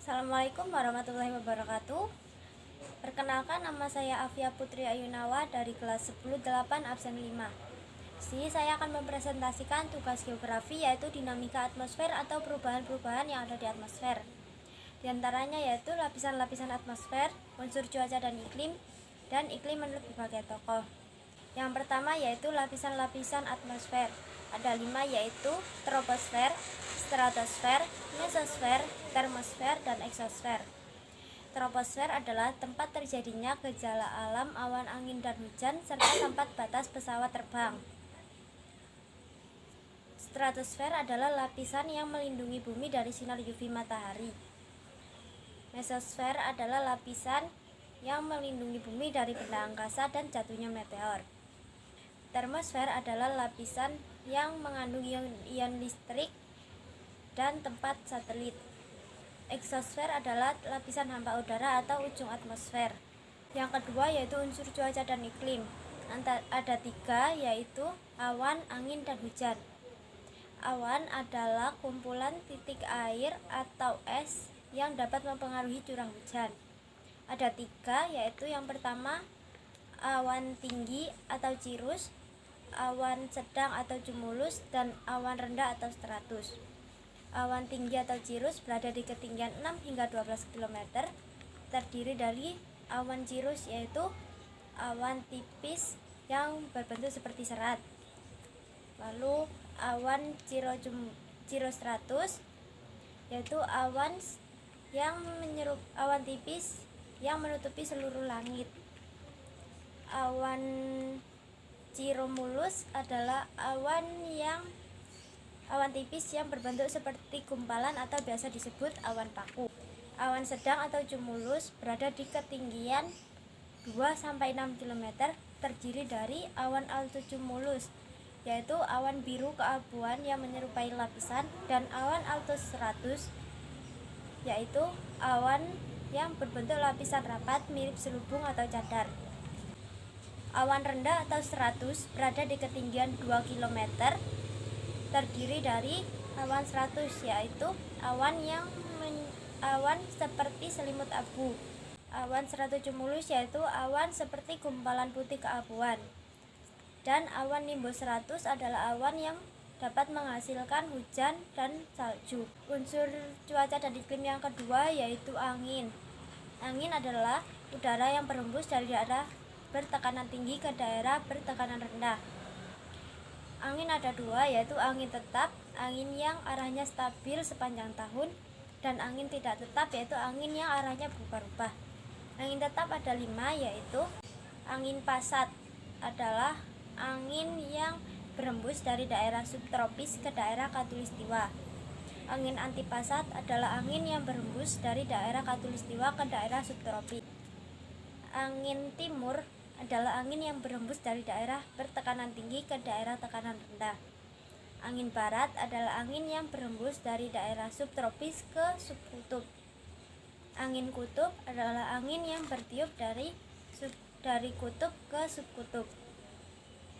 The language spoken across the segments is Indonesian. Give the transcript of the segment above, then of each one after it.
Assalamualaikum warahmatullahi wabarakatuh. Perkenalkan, nama saya Afia Putri Ayunawa dari kelas 10-8 absen 5. Di sini saya akan mempresentasikan tugas geografi, yaitu dinamika atmosfer atau perubahan-perubahan yang ada di atmosfer. Di antaranya yaitu lapisan-lapisan atmosfer, unsur cuaca dan iklim menurut berbagai tokoh. Yang pertama yaitu lapisan-lapisan atmosfer. Ada 5, yaitu troposfer, stratosfer, mesosfer, termosfer, dan eksosfer. Troposfer adalah tempat terjadinya gejala alam, awan, angin, dan hujan, serta tempat batas pesawat terbang. Stratosfer adalah lapisan yang melindungi bumi dari sinar UV matahari. Mesosfer adalah lapisan yang melindungi bumi dari benda angkasa dan jatuhnya meteor. Termosfer adalah lapisan yang mengandung ion listrik dan tempat satelit. Eksosfer adalah lapisan hampa udara atau ujung atmosfer. Yang kedua yaitu unsur cuaca dan iklim. Ada 3, yaitu awan, angin, dan hujan. Awan adalah kumpulan titik air atau es yang dapat mempengaruhi curah hujan. Ada 3, yaitu yang pertama awan tinggi atau cirrus, awan sedang atau cumulus, dan awan rendah atau stratus. Awan tinggi atau cirrus berada di ketinggian 6 hingga 12 km, terdiri dari awan cirrus yaitu awan tipis yang berbentuk seperti serat. Lalu awan cirrostratus yaitu awan tipis yang menutupi seluruh langit. Awan cirromulus adalah awan tipis yang berbentuk seperti gumpalan atau biasa disebut awan paku. Awan sedang atau cumulus berada di ketinggian 2-6 km, terdiri dari awan altocumulus yaitu awan biru keabuan yang menyerupai lapisan, dan awan altostratus yaitu awan yang berbentuk lapisan rapat mirip selubung atau cadar. Awan rendah atau stratus berada di ketinggian 2 km, terdiri dari awan stratus yaitu awan seperti selimut abu. Awan stratocumulus yaitu awan seperti gumpalan putih keabuan. Dan awan nimbostratus adalah awan yang dapat menghasilkan hujan dan salju. Unsur cuaca dan iklim yang kedua yaitu angin. Angin adalah udara yang berhembus dari daerah bertekanan tinggi ke daerah bertekanan rendah. Angin ada 2, yaitu angin tetap, angin yang arahnya stabil sepanjang tahun, dan angin tidak tetap, yaitu angin yang arahnya berubah-ubah. Angin tetap ada 5, yaitu angin pasat adalah angin yang berhembus dari daerah subtropis ke daerah khatulistiwa. Angin antipasat adalah angin yang berhembus dari daerah khatulistiwa ke daerah subtropis. Angin timur adalah angin yang berhembus dari daerah bertekanan tinggi ke daerah tekanan rendah. Angin barat adalah angin yang berhembus dari daerah subtropis ke subkutub. Angin kutub adalah angin yang bertiup dari kutub ke subkutub.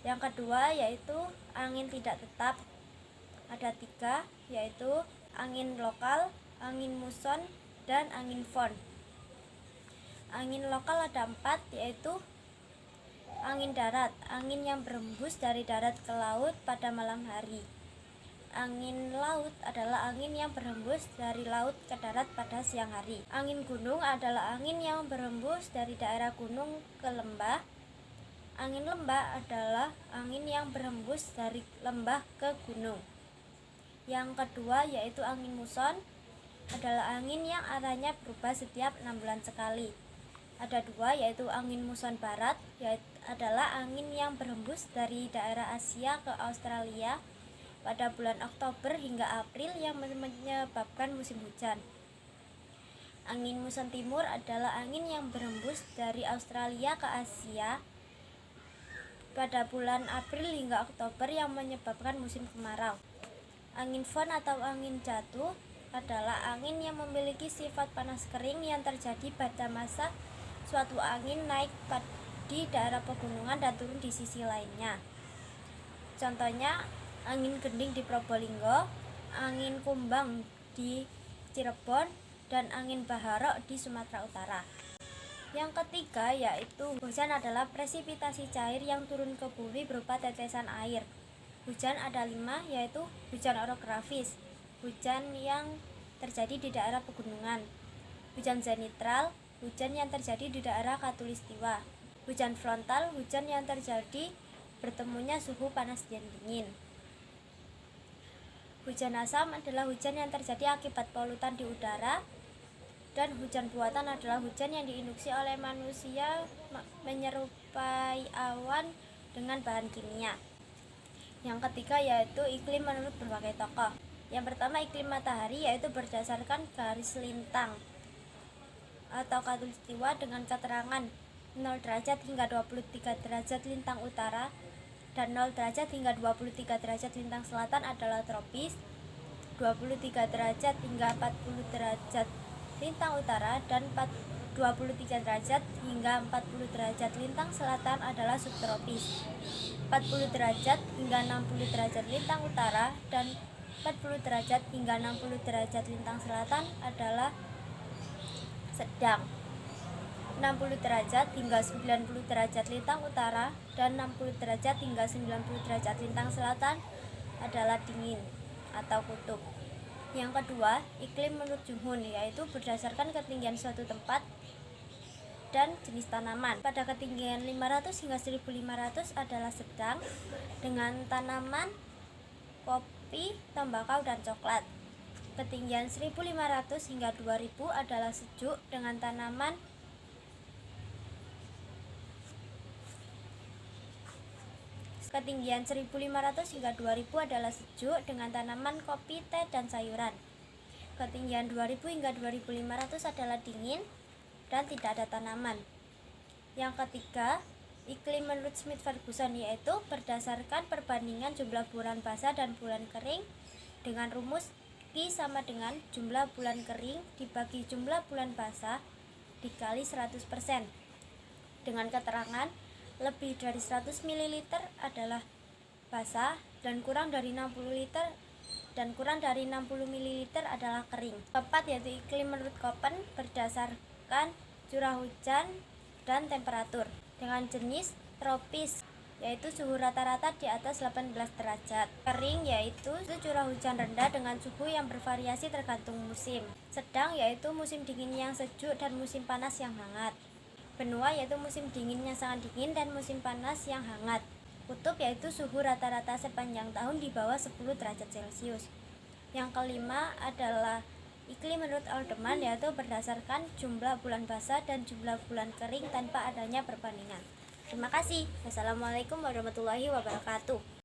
Yang kedua yaitu angin tidak tetap. Ada 3, yaitu angin lokal, angin muson, dan angin fon. Angin lokal ada 4, yaitu angin darat, angin yang berhembus dari darat ke laut pada malam hari. Angin laut adalah angin yang berhembus dari laut ke darat pada siang hari. Angin gunung adalah angin yang berhembus dari daerah gunung ke lembah. Angin lembah adalah angin yang berhembus dari lembah ke gunung. Yang kedua yaitu angin muson adalah angin yang arahnya berubah setiap 6 bulan sekali. Ada 2, yaitu angin muson barat, yaitu adalah angin yang berhembus dari daerah Asia ke Australia pada bulan Oktober hingga April yang menyebabkan musim hujan. Angin muson timur adalah angin yang berhembus dari Australia ke Asia pada bulan April hingga Oktober yang menyebabkan musim kemarau. Angin fon atau angin jatuh adalah angin yang memiliki sifat panas kering yang terjadi pada masa suatu angin naik di daerah pegunungan dan turun di sisi lainnya. Contohnya angin gending di Probolinggo, angin kumbang di Cirebon, dan angin baharok di Sumatera Utara. Yang ketiga yaitu hujan adalah presipitasi cair yang turun ke bumi berupa tetesan air. Hujan ada 5, yaitu hujan orografis, hujan yang terjadi di daerah pegunungan, hujan zenitral, hujan yang terjadi di daerah khatulistiwa, hujan frontal, hujan yang terjadi bertemunya suhu panas dan dingin. Hujan asam adalah hujan yang terjadi akibat polutan di udara, dan hujan buatan adalah hujan yang diinduksi oleh manusia menyerupai awan dengan bahan kimia. Yang ketiga yaitu iklim menurut berbagai tokoh. Yang pertama iklim matahari, yaitu berdasarkan garis lintang atau khatulistiwa dengan keterangan 0 derajat hingga 23 derajat lintang utara dan 0 derajat hingga 23 derajat lintang selatan adalah tropis, 23 derajat hingga 40 derajat lintang utara dan 23 derajat hingga 40 derajat lintang selatan adalah subtropis. 40 derajat hingga 60 derajat lintang utara dan 40 derajat hingga 60 derajat lintang selatan adalah sedang. 60 derajat hingga 90 derajat lintang utara dan 60 derajat hingga 90 derajat lintang selatan adalah dingin atau kutub. Yang kedua, iklim menurut Junghun, yaitu berdasarkan ketinggian suatu tempat dan jenis tanaman. Pada ketinggian 500 hingga 1500 adalah sedang dengan tanaman kopi, tembakau, dan coklat. Ketinggian 1500 hingga 2000 adalah sejuk dengan tanaman Ketinggian 1500 hingga 2000 adalah sejuk dengan tanaman kopi, teh, dan sayuran. Ketinggian 2000 hingga 2500 adalah dingin dan tidak ada tanaman. Yang ketiga, iklim menurut Smith-Ferguson, yaitu berdasarkan perbandingan jumlah bulan basah dan bulan kering dengan rumus Q sama dengan jumlah bulan kering dibagi jumlah bulan basah dikali 100%. Dengan keterangan lebih dari 100 ml adalah basah dan kurang dari 60 liter dan kurang dari 60 ml adalah kering. Keempat yaitu iklim menurut Köppen berdasarkan curah hujan dan temperatur dengan jenis tropis, yaitu suhu rata-rata di atas 18 derajat. Kering yaitu curah hujan rendah dengan suhu yang bervariasi tergantung musim. Sedang yaitu musim dingin yang sejuk dan musim panas yang hangat. Benua yaitu musim dingin yang sangat dingin dan musim panas yang hangat. Kutub yaitu suhu rata-rata sepanjang tahun di bawah 10 derajat Celcius. Yang kelima adalah iklim menurut Alderman, yaitu berdasarkan jumlah bulan basah dan jumlah bulan kering tanpa adanya perbandingan. Terima kasih. Wassalamualaikum warahmatullahi wabarakatuh.